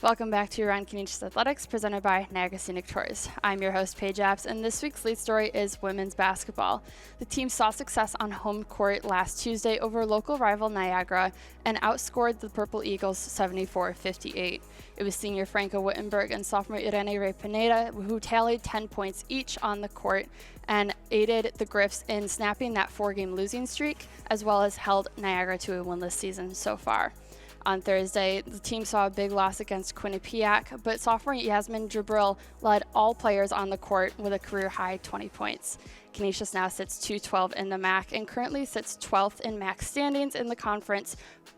Welcome back to Ryan Canisius Athletics, presented by Niagara Scenic Tours. I'm your host, Paige Apps, and this week's lead story is women's basketball. The team saw success on home court last Tuesday over local rival Niagara and outscored the Purple Eagles 74-58. It was senior Franca Wittenberg and sophomore Irene Ray Pineda who tallied 10 points each on the court and aided the Griffs in snapping that 4-game losing streak, as well as held Niagara to a winless season so far. On Thursday, the team saw a big loss against Quinnipiac, but sophomore Yasmin Jabril led all players on the court with a career-high 20 points. Canisius now sits 2-12 in the MAC and currently sits 12th in MAC standings in the conference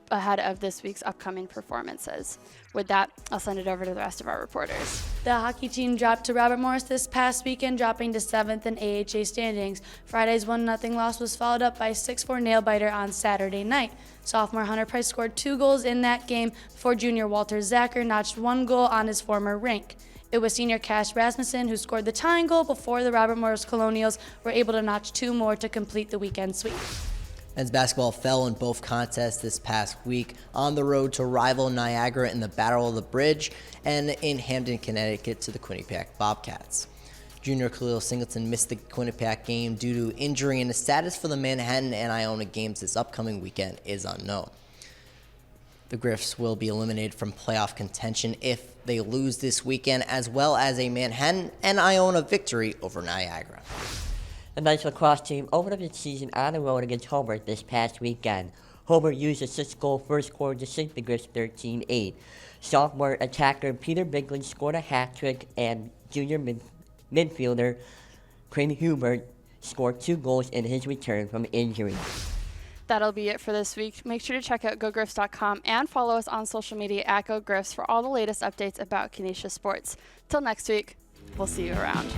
ahead of this week's upcoming performances. With that, I'll send it over to the rest of our reporters. The hockey team dropped to Robert Morris this past weekend, dropping to 7th in AHA standings. Friday's 1-0 loss was followed up by a 6-4 nail-biter on Saturday night. Sophomore Hunter Price scored 2 goals in that game before junior Walter Zacher notched 1 goal on his former rink. It was senior Cash Rasmussen who scored the tying goal before the Robert Morris Colonials were able to notch 2 more to complete the weekend sweep. Men's basketball fell in both contests this past week on the road to rival Niagara in the Battle of the Bridge and in Hamden, Connecticut to the Quinnipiac Bobcats. Junior Khalil Singleton missed the Quinnipiac game due to injury, and the status for the Manhattan and Iona games this upcoming weekend is unknown. The Griffs will be eliminated from playoff contention if they lose this weekend, as well as a Manhattan and Iona victory over Niagara. The men's lacrosse team opened up the season on the road against Hobart this past weekend. Hobart used a 6-goal first quarter to sink the Griffs 13-8. Sophomore attacker Peter Bigley scored a hat trick, and junior midfielder Crane Hubert scored 2 goals in his return from injury. That'll be it for this week. Make sure to check out GoGriffs.com and follow us on social media at GoGriffs for all the latest updates about Canisius sports. Till next week, we'll see you around.